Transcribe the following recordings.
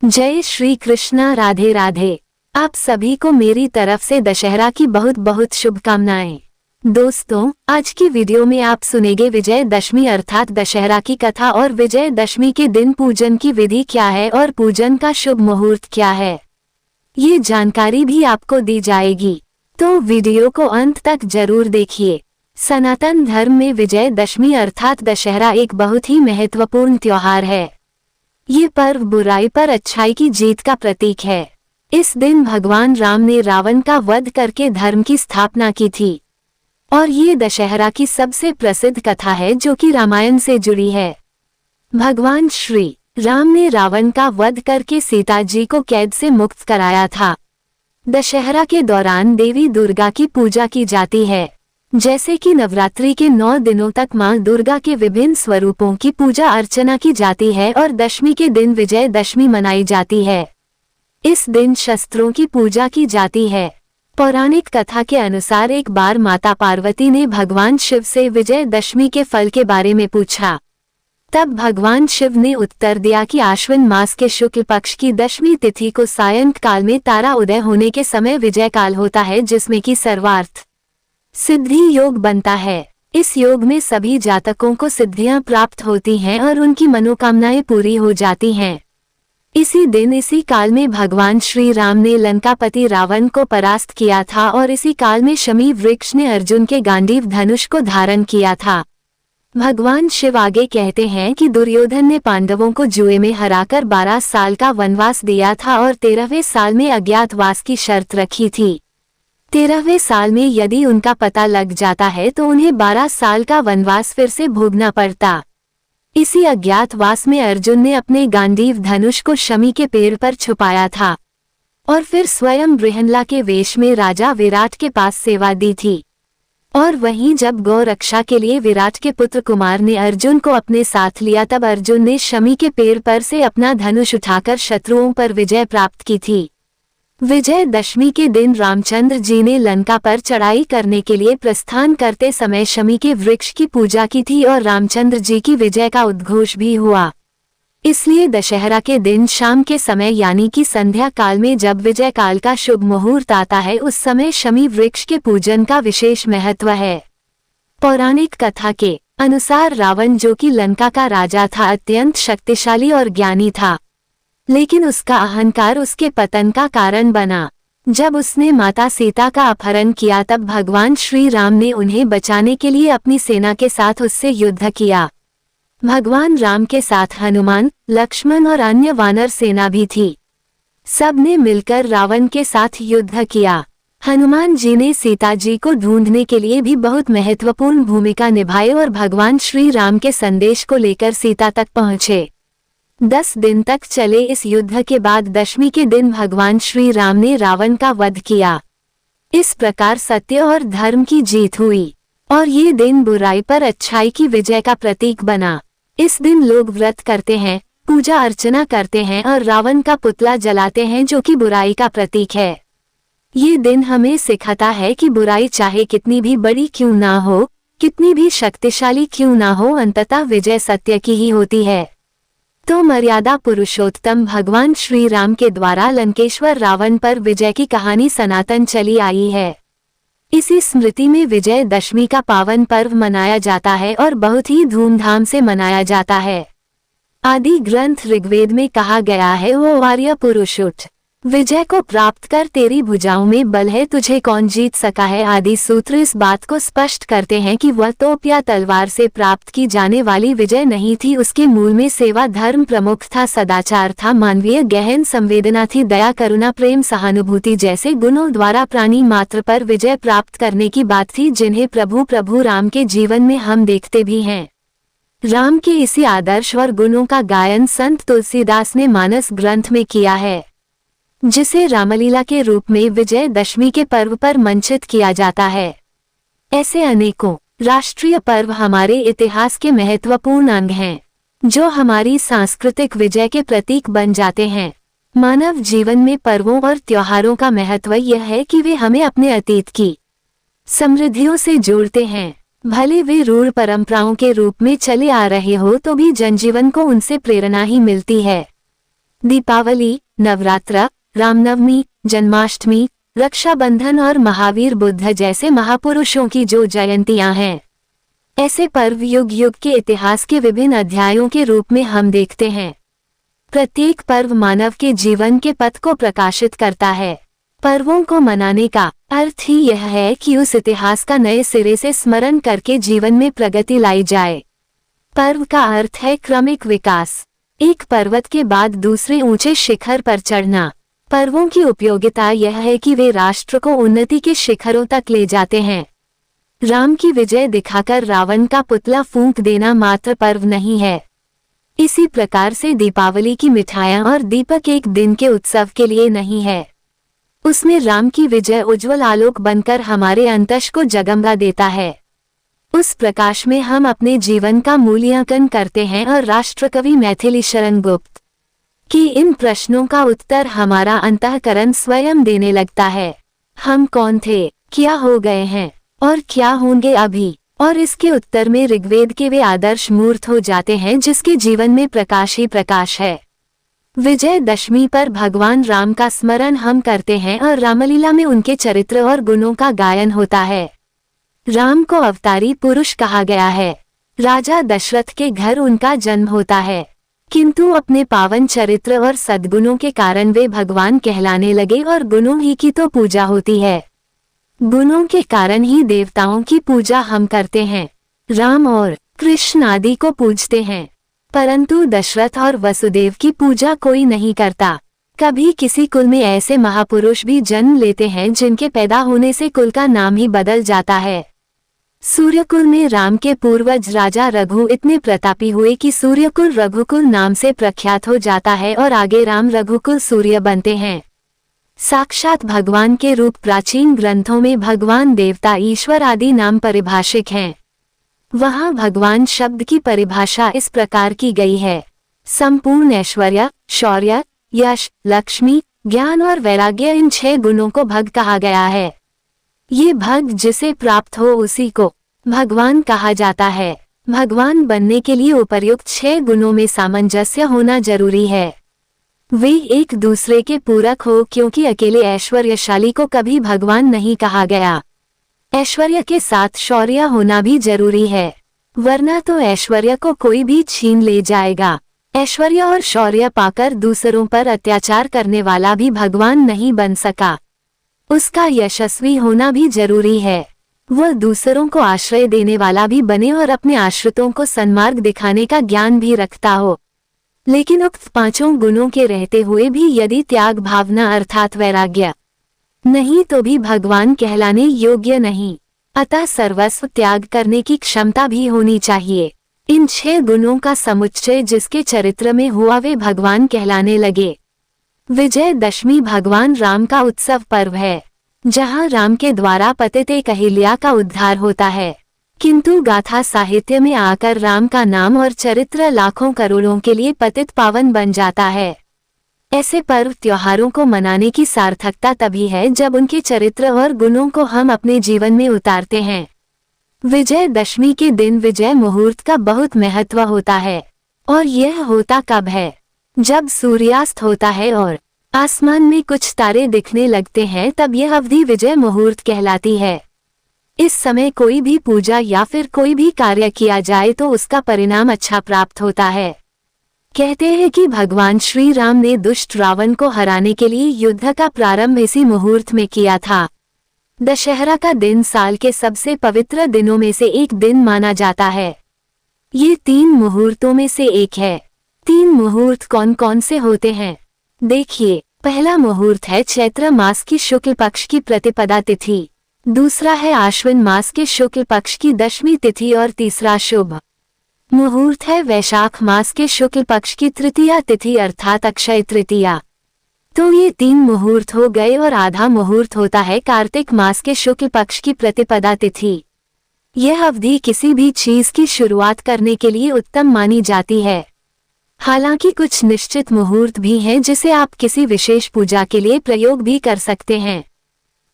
जय श्री कृष्णा। राधे राधे। आप सभी को मेरी तरफ से दशहरा की बहुत बहुत शुभकामनाएं। दोस्तों, आज की वीडियो में आप सुनेंगे विजय दशमी अर्थात दशहरा की कथा और विजय दशमी के दिन पूजन की विधि क्या है और पूजन का शुभ मुहूर्त क्या है, ये जानकारी भी आपको दी जाएगी। तो वीडियो को अंत तक जरूर देखिए। सनातन धर्म में विजय दशमी अर्थात दशहरा एक बहुत ही महत्वपूर्ण त्योहार है। ये पर्व बुराई पर अच्छाई की जीत का प्रतीक है। इस दिन भगवान राम ने रावण का वध करके धर्म की स्थापना की थी और ये दशहरा की सबसे प्रसिद्ध कथा है जो कि रामायण से जुड़ी है। भगवान श्री राम ने रावण का वध करके सीता जी को कैद से मुक्त कराया था। दशहरा के दौरान देवी दुर्गा की पूजा की जाती है, जैसे कि नवरात्रि के 9 दिनों तक मां दुर्गा के विभिन्न स्वरूपों की पूजा अर्चना की जाती है और दशमी के दिन विजय दशमी मनाई जाती है। इस दिन शस्त्रों की पूजा की जाती है। पौराणिक कथा के अनुसार एक बार माता पार्वती ने भगवान शिव से विजय दशमी के फल के बारे में पूछा। तब भगवान शिव ने उत्तर दिया कि आश्विन मास के शुक्ल पक्ष की दशमी तिथि को सायंकाल में तारा उदय होने के समय विजय काल होता है, जिसमें कि सर्वार्थ सिद्धि योग बनता है। इस योग में सभी जातकों को सिद्धियां प्राप्त होती हैं और उनकी मनोकामनाएं पूरी हो जाती हैं। इसी दिन इसी काल में भगवान श्री राम ने लंकापति रावण को परास्त किया था और इसी काल में शमी वृक्ष ने अर्जुन के गांडीव धनुष को धारण किया था। भगवान शिव आगे कहते हैं कि दुर्योधन ने पांडवों को जुए में हराकर 12 साल का वनवास दिया था और 13वें साल में अज्ञातवास की शर्त रखी थी। 13वें साल में यदि उनका पता लग जाता है तो उन्हें 12 साल का वनवास फिर से भोगना पड़ता। इसी अज्ञातवास में अर्जुन ने अपने गांडीव धनुष को शमी के पेड़ पर छुपाया था और फिर स्वयं बृहन्ला के वेश में राजा विराट के पास सेवा दी थी। और वहीं जब गौ रक्षा के लिए विराट के पुत्र कुमार ने अर्जुन को अपने साथ लिया, तब अर्जुन ने शमी के पेड़ पर से अपना धनुष उठाकर शत्रुओं पर विजय प्राप्त की थी। विजय दशमी के दिन रामचंद्र जी ने लंका पर चढ़ाई करने के लिए प्रस्थान करते समय शमी के वृक्ष की पूजा की थी और रामचंद्र जी की विजय का उद्घोष भी हुआ। इसलिए दशहरा के दिन शाम के समय यानी कि संध्या काल में जब विजय काल का शुभ मुहूर्त आता है, उस समय शमी वृक्ष के पूजन का विशेष महत्व है। पौराणिक कथा के अनुसार रावण, जो कि लंका का राजा था, अत्यंत शक्तिशाली और ज्ञानी था, लेकिन उसका अहंकार उसके पतन का कारण बना। जब उसने माता सीता का अपहरण किया, तब भगवान श्री राम ने उन्हें बचाने के लिए अपनी सेना के साथ उससे युद्ध किया। भगवान राम के साथ हनुमान, लक्ष्मण और अन्य वानर सेना भी थी। सब ने मिलकर रावण के साथ युद्ध किया। हनुमान जी ने सीता जी को ढूंढने के लिए भी बहुत महत्वपूर्ण भूमिका निभाई और भगवान श्री राम के संदेश को लेकर सीता तक पहुँचे। 10 दिन तक चले इस युद्ध के बाद दशमी के दिन भगवान श्री राम ने रावण का वध किया। इस प्रकार सत्य और धर्म की जीत हुई और ये दिन बुराई पर अच्छाई की विजय का प्रतीक बना। इस दिन लोग व्रत करते हैं, पूजा अर्चना करते हैं और रावण का पुतला जलाते हैं, जो कि बुराई का प्रतीक है। ये दिन हमें सिखाता है कि बुराई चाहे कितनी भी बड़ी क्यों ना हो, कितनी भी शक्तिशाली क्यों ना हो, अंततः विजय सत्य की ही होती है। तो मर्यादा पुरुषोत्तम भगवान श्री राम के द्वारा लंकेश्वर रावण पर विजय की कहानी सनातन चली आई है। इसी स्मृति में विजय दशमी का पावन पर्व मनाया जाता है और बहुत ही धूमधाम से मनाया जाता है। आदि ग्रंथ ऋग्वेद में कहा गया है, वो वार्य पुरुष उठ, विजय को प्राप्त कर, तेरी भुजाओं में बल है, तुझे कौन जीत सका है। आदि सूत्र इस बात को स्पष्ट करते हैं कि वह तोप या तलवार से प्राप्त की जाने वाली विजय नहीं थी। उसके मूल में सेवा धर्म प्रमुख था, सदाचार था, मानवीय गहन संवेदना थी, दया करुणा प्रेम सहानुभूति जैसे गुणों द्वारा प्राणी मात्र पर विजय प्राप्त करने की बात थी, जिन्हें प्रभु राम के जीवन में हम देखते भी हैं। राम के इसी आदर्श और गुणों का गायन संत तुलसीदास ने मानस ग्रंथ में किया है, जिसे रामलीला के रूप में विजय दशमी के पर्व पर मंचित किया जाता है। ऐसे अनेकों राष्ट्रीय पर्व हमारे इतिहास के महत्वपूर्ण अंग हैं, जो हमारी सांस्कृतिक विजय के प्रतीक बन जाते हैं। मानव जीवन में पर्वों और त्योहारों का महत्व यह है कि वे हमें अपने अतीत की समृद्धियों से जोड़ते हैं। भले वे रूढ़ परंपराओं के रूप में चले आ रहे हो, तो भी जनजीवन को उनसे प्रेरणा ही मिलती है। दीपावली, नवरात्र, रामनवमी, जन्माष्टमी, रक्षाबंधन और महावीर बुद्ध जैसे महापुरुषों की जो जयंतियां हैं, ऐसे पर्व युग युग के इतिहास के विभिन्न अध्यायों के रूप में हम देखते हैं। प्रत्येक पर्व मानव के जीवन के पथ को प्रकाशित करता है। पर्वों को मनाने का अर्थ ही यह है कि उस इतिहास का नए सिरे से स्मरण करके जीवन में प्रगति लाई जाए। पर्व का अर्थ है क्रमिक विकास, एक पर्वत के बाद दूसरे ऊंचे शिखर पर चढ़ना। पर्वों की उपयोगिता यह है कि वे राष्ट्र को उन्नति के शिखरों तक ले जाते हैं। राम की विजय दिखाकर रावण का पुतला फूंक देना मात्र पर्व नहीं है। इसी प्रकार से दीपावली की मिठाइयां और दीपक एक दिन के उत्सव के लिए नहीं है। उसमें राम की विजय उज्जवल आलोक बनकर हमारे अंतश को जगमगा देता है। उस प्रकाश में हम अपने जीवन का मूल्यांकन करते हैं और राष्ट्रकवि मैथिली शरण गुप्त कि इन प्रश्नों का उत्तर हमारा अंतःकरण स्वयं देने लगता है। हम कौन थे, क्या हो गए हैं और क्या होंगे अभी, और इसके उत्तर में ऋग्वेद के वे आदर्श मूर्त हो जाते हैं जिसके जीवन में प्रकाश ही प्रकाश है। विजयदशमी पर भगवान राम का स्मरण हम करते हैं और रामलीला में उनके चरित्र और गुणों का गायन होता है। राम को अवतारी पुरुष कहा गया है। राजा दशरथ के घर उनका जन्म होता है, किंतु अपने पावन चरित्र और सद्गुणों के कारण वे भगवान कहलाने लगे और गुणों ही की तो पूजा होती है। गुणों के कारण ही देवताओं की पूजा हम करते हैं, राम और कृष्ण आदि को पूजते हैं, परंतु दशरथ और वसुदेव की पूजा कोई नहीं करता। कभी किसी कुल में ऐसे महापुरुष भी जन्म लेते हैं जिनके पैदा होने से कुल का नाम ही बदल जाता है। सूर्यकुल में राम के पूर्वज राजा रघु इतने प्रतापी हुए कि सूर्यकुल रघुकुल नाम से प्रख्यात हो जाता है और आगे राम रघुकुल सूर्य बनते हैं। साक्षात भगवान के रूप प्राचीन ग्रंथों में भगवान, देवता, ईश्वर आदि नाम परिभाषित हैं। वहाँ भगवान शब्द की परिभाषा इस प्रकार की गई है: संपूर्ण ऐश्वर्य, शौर्य, यश, लक्ष्मी, ज्ञान और वैराग्य, इन 6 गुणों को भग कहा गया है। ये भग जिसे प्राप्त हो उसी को भगवान कहा जाता है। भगवान बनने के लिए उपर्युक्त 6 गुणों में सामंजस्य होना जरूरी है। वे एक दूसरे के पूरक हो, क्योंकि अकेले ऐश्वर्यशाली को कभी भगवान नहीं कहा गया। ऐश्वर्य के साथ शौर्य होना भी जरूरी है, वरना तो ऐश्वर्य को कोई भी छीन ले जाएगा। ऐश्वर्य और शौर्य पाकर दूसरों पर अत्याचार करने वाला भी भगवान नहीं बन सका। उसका यशस्वी होना भी जरूरी है। वह दूसरों को आश्रय देने वाला भी बने और अपने आश्रितों को सन्मार्ग दिखाने का ज्ञान भी रखता हो। लेकिन उक्त 5 गुणों के रहते हुए भी यदि त्याग भावना अर्थात वैराग्य नहीं तो भी भगवान कहलाने योग्य नहीं। अतः सर्वस्व त्याग करने की क्षमता भी होनी चाहिए। इन 6 गुणों का समुच्चय जिसके चरित्र में हुआ वे भगवान कहलाने लगे। विजयदशमी भगवान राम का उत्सव पर्व है, जहाँ राम के द्वारा पतित एक अहिल्या का उद्धार होता है। किंतु गाथा साहित्य में आकर राम का नाम और चरित्र लाखों करोड़ों के लिए पतित पावन बन जाता है। ऐसे पर्व त्योहारों को मनाने की सार्थकता तभी है जब उनके चरित्र और गुणों को हम अपने जीवन में उतारते हैं। विजयदशमी के दिन विजय मुहूर्त का बहुत महत्व होता है, और यह होता कब है? जब सूर्यास्त होता है और आसमान में कुछ तारे दिखने लगते हैं, तब यह अवधि विजय मुहूर्त कहलाती है। इस समय कोई भी पूजा या फिर कोई भी कार्य किया जाए तो उसका परिणाम अच्छा प्राप्त होता है। कहते हैं कि भगवान श्री राम ने दुष्ट रावण को हराने के लिए युद्ध का प्रारंभ इसी मुहूर्त में किया था। दशहरा का दिन साल के सबसे पवित्र दिनों में से एक दिन माना जाता है। ये 3 मुहूर्तों में से एक है। 3 मुहूर्त कौन कौन से होते हैं? देखिए, पहला मुहूर्त है चैत्र मास की शुक्ल पक्ष की प्रतिपदा तिथि, दूसरा है आश्विन मास के शुक्ल पक्ष की दशमी तिथि और तीसरा शुभ मुहूर्त है वैशाख मास के शुक्ल पक्ष की तृतीया तिथि अर्थात अक्षय तृतीया। तो ये 3 मुहूर्त हो गए और आधा मुहूर्त होता है कार्तिक मास के शुक्ल पक्ष की प्रतिपदा तिथि। यह अवधि किसी भी चीज की शुरुआत करने के लिए उत्तम मानी जाती है। हालांकि कुछ निश्चित मुहूर्त भी हैं जिसे आप किसी विशेष पूजा के लिए प्रयोग भी कर सकते हैं।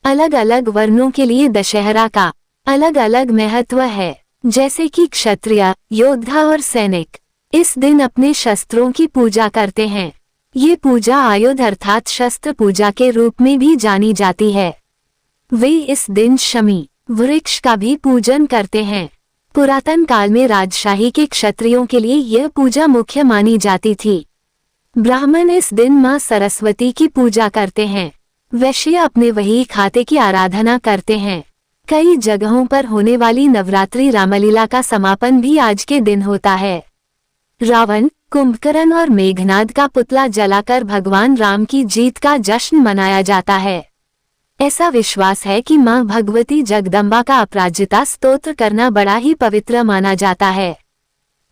अलग अलग वर्णों के लिए दशहरा का अलग अलग महत्व है। जैसे कि क्षत्रिय, योद्धा और सैनिक इस दिन अपने शस्त्रों की पूजा करते हैं। ये पूजा आयुध अर्थात शस्त्र पूजा के रूप में भी जानी जाती है। वे इस दिन शमी वृक्ष का भी पूजन करते हैं। पुरातन काल में राजशाही के क्षत्रियों के लिए यह पूजा मुख्य मानी जाती थी। ब्राह्मण इस दिन मां सरस्वती की पूजा करते हैं। वैश्य अपने वही खाते की आराधना करते हैं। कई जगहों पर होने वाली नवरात्रि रामलीला का समापन भी आज के दिन होता है। रावण, कुंभकर्ण और मेघनाद का पुतला जलाकर भगवान राम की जीत का जश्न मनाया जाता है। ऐसा विश्वास है कि मां भगवती जगदम्बा का अपराजिता स्तोत्र करना बड़ा ही पवित्र माना जाता है।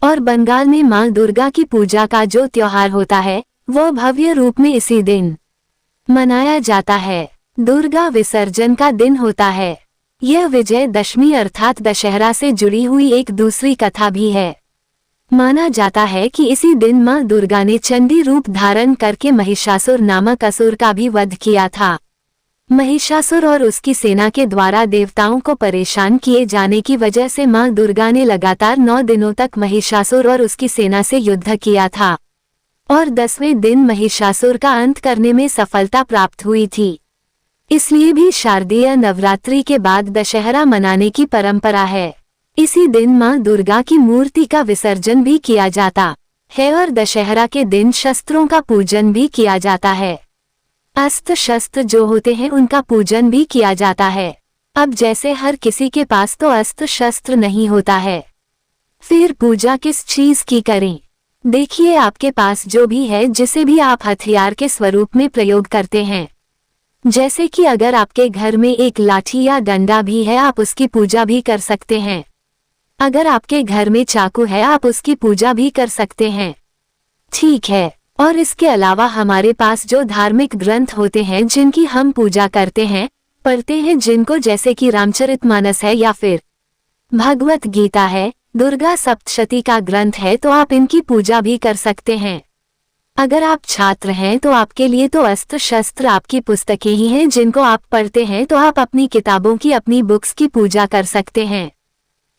और बंगाल में मां दुर्गा की पूजा का जो त्योहार होता है वह भव्य रूप में इसी दिन मनाया जाता है। दुर्गा विसर्जन का दिन होता है। यह विजयदशमी अर्थात दशहरा से जुड़ी हुई एक दूसरी कथा भी है। माना जाता है कि इसी दिन मां दुर्गा ने चंडी रूप धारण करके महिषासुर नामक असुर का भी वध किया था। महिषासुर और उसकी सेना के द्वारा देवताओं को परेशान किए जाने की वजह से मां दुर्गा ने लगातार 9 दिनों तक महिषासुर और उसकी सेना से युद्ध किया था और 10वें दिन महिषासुर का अंत करने में सफलता प्राप्त हुई थी। इसलिए भी शारदीय नवरात्रि के बाद दशहरा मनाने की परंपरा है। इसी दिन मां दुर्गा की मूर्ति का विसर्जन भी किया जाता है और दशहरा के दिन शस्त्रों का पूजन भी किया जाता है। अस्त्र शस्त्र जो होते हैं उनका पूजन भी किया जाता है। अब जैसे हर किसी के पास तो अस्त्र शस्त्र नहीं होता है, फिर पूजा किस चीज की करें? देखिए, आपके पास जो भी है, जिसे भी आप हथियार के स्वरूप में प्रयोग करते हैं, जैसे कि अगर आपके घर में एक लाठी या डंडा भी है आप उसकी पूजा भी कर सकते हैं। अगर आपके घर में चाकू है आप उसकी पूजा भी कर सकते हैं। ठीक है। और इसके अलावा हमारे पास जो धार्मिक ग्रंथ होते हैं जिनकी हम पूजा करते हैं, पढ़ते हैं, जिनको जैसे कि रामचरितमानस है या फिर भगवत गीता है, दुर्गा सप्तशती का ग्रंथ है, तो आप इनकी पूजा भी कर सकते हैं। अगर आप छात्र हैं तो आपके लिए तो अस्त्र शस्त्र आपकी पुस्तकें ही हैं जिनको आप पढ़ते हैं, तो आप अपनी किताबों की, अपनी बुक्स की पूजा कर सकते हैं।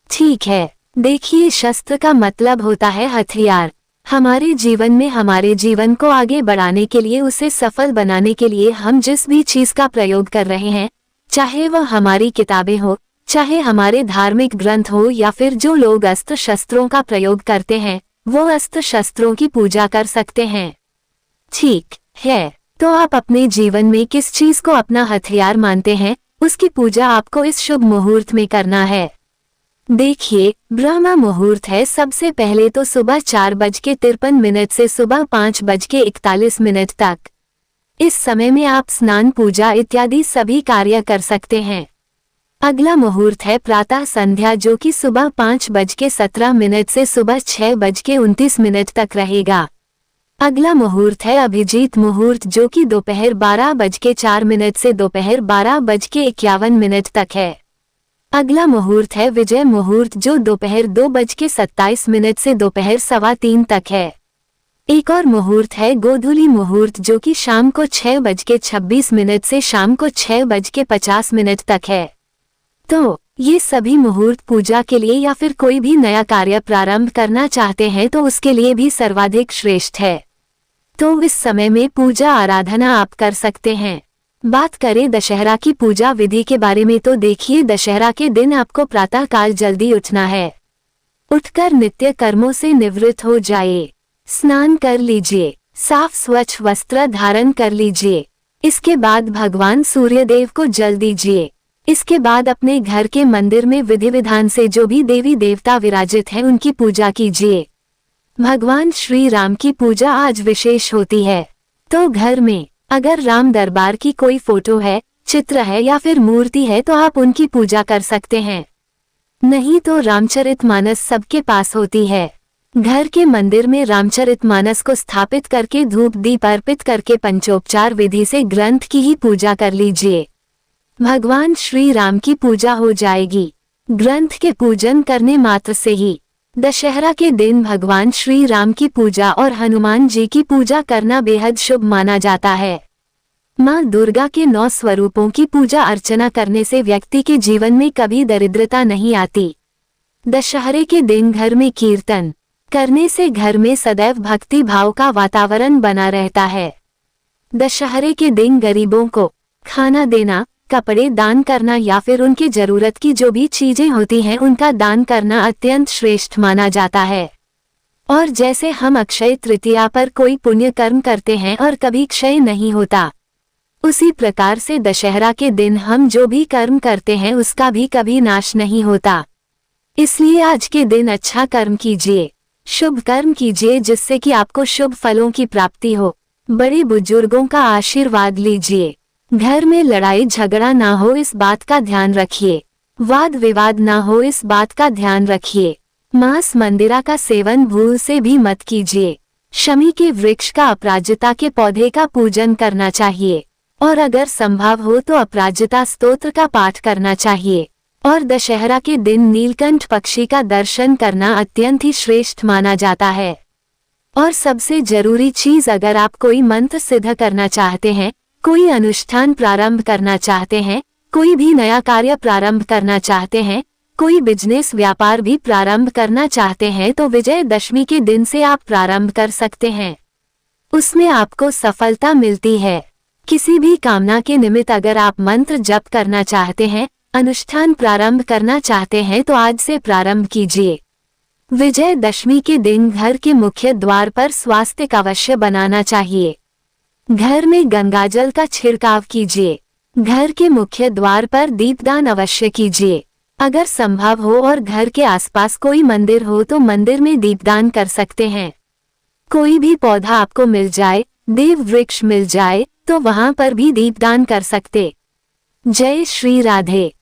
ठीक है। देखिए, शस्त्र का मतलब होता है हथियार। हमारे जीवन में हमारे जीवन को आगे बढ़ाने के लिए, उसे सफल बनाने के लिए हम जिस भी चीज का प्रयोग कर रहे हैं, चाहे वह हमारी किताबें हो, चाहे हमारे धार्मिक ग्रंथ हो, या फिर जो लोग अस्त्र शस्त्रों का प्रयोग करते हैं वो अस्त्र शस्त्रों की पूजा कर सकते हैं। ठीक है। तो आप अपने जीवन में किस चीज को अपना हथियार मानते हैं, उसकी पूजा आपको इस शुभ मुहूर्त में करना है। देखिए, ब्रह्म मुहूर्त है सबसे पहले तो सुबह 4:53 से सुबह 5:41 तक। इस समय में आप स्नान, पूजा इत्यादि सभी कार्य कर सकते हैं। अगला मुहूर्त है प्रातः संध्या, जो कि सुबह 5:17 से सुबह 6:29 तक रहेगा। अगला मुहूर्त है अभिजीत मुहूर्त, जो कि दोपहर 12:04 से दोपहर 12:51 तक है। अगला मुहूर्त है विजय मुहूर्त, जो दोपहर 2:27 से दोपहर 3:15 तक है। एक और मुहूर्त है गोधूली मुहूर्त, जो कि शाम को 6:26 से शाम को 6:50 तक है। तो ये सभी मुहूर्त पूजा के लिए या फिर कोई भी नया कार्य प्रारंभ करना चाहते हैं तो उसके लिए भी सर्वाधिक श्रेष्ठ है। तो इस समय में पूजा आराधना आप कर सकते हैं। बात करें दशहरा की पूजा विधि के बारे में, तो देखिए, दशहरा के दिन आपको प्रातः काल जल्दी उठना है। उठकर नित्य कर्मों से निवृत्त हो जाइए, स्नान कर लीजिए, साफ स्वच्छ वस्त्र धारण कर लीजिए। इसके बाद भगवान सूर्यदेव को जल दीजिए। इसके बाद अपने घर के मंदिर में विधि विधान से जो भी देवी देवता विराजित हैं उनकी पूजा कीजिए। भगवान श्री राम की पूजा आज विशेष होती है, तो घर में अगर राम दरबार की कोई फोटो है, चित्र है या फिर मूर्ति है तो आप उनकी पूजा कर सकते हैं। नहीं तो रामचरितमानस सबके पास होती है। घर के मंदिर में रामचरितमानस को स्थापित करके धूप दीप अर्पित करके पंचोपचार विधि से ग्रंथ की ही पूजा कर लीजिए। भगवान श्री राम की पूजा हो जाएगी। ग्रंथ के पूजन करने मात्र से ही दशहरा के दिन भगवान श्री राम की पूजा और हनुमान जी की पूजा करना बेहद शुभ माना जाता है। माँ दुर्गा के 9 स्वरूपों की पूजा अर्चना करने से व्यक्ति के जीवन में कभी दरिद्रता नहीं आती। दशहरे के दिन घर में कीर्तन, करने से घर में सदैव भक्ति भाव का वातावरण बना रहता है। दशहरे के दिन गरीबों को खाना देना, कपड़े दान करना या फिर उनकी जरूरत की जो भी चीजें होती हैं उनका दान करना अत्यंत श्रेष्ठ माना जाता है। और जैसे हम अक्षय तृतीया पर कोई पुण्य कर्म करते हैं और कभी क्षय नहीं होता, उसी प्रकार से दशहरा के दिन हम जो भी कर्म करते हैं उसका भी कभी नाश नहीं होता। इसलिए आज के दिन अच्छा कर्म कीजिए, शुभ कर्म कीजिए जिससे कि आपको शुभ फलों की प्राप्ति हो। बड़े बुजुर्गों का आशीर्वाद लीजिए। घर में लड़ाई झगड़ा ना हो इस बात का ध्यान रखिए। वाद विवाद ना हो इस बात का ध्यान रखिए। मांस मंदिरा का सेवन भूल से भी मत कीजिए। शमी के वृक्ष का अपराजिता के पौधे का पूजन करना चाहिए और अगर संभव हो तो अपराजिता स्तोत्र का पाठ करना चाहिए। और दशहरा के दिन नीलकंठ पक्षी का दर्शन करना अत्यंत ही श्रेष्ठ माना जाता है। और सबसे जरूरी चीज, अगर आप कोई मंत्र सिद्ध करना चाहते हैं, कोई अनुष्ठान प्रारंभ करना चाहते हैं, कोई भी नया कार्य प्रारंभ करना चाहते हैं, कोई बिजनेस व्यापार भी प्रारंभ करना चाहते हैं तो विजयदशमी के दिन से आप प्रारंभ कर सकते हैं। उसमें आपको सफलता मिलती है। किसी भी कामना के निमित्त अगर आप मंत्र जप करना चाहते हैं, अनुष्ठान प्रारंभ करना चाहते हैं तो आज से प्रारंभ कीजिए। विजयदशमी के दिन घर के मुख्य द्वार पर स्वास्तिक अवश्य बनाना चाहिए। घर में गंगाजल का छिड़काव कीजिए। घर के मुख्य द्वार पर दीपदान अवश्य कीजिए। अगर संभव हो और घर के आसपास कोई मंदिर हो तो मंदिर में दीपदान कर सकते हैं। कोई भी पौधा आपको मिल जाए, देव वृक्ष मिल जाए तो वहां पर भी दीपदान कर सकते। जय श्री राधे।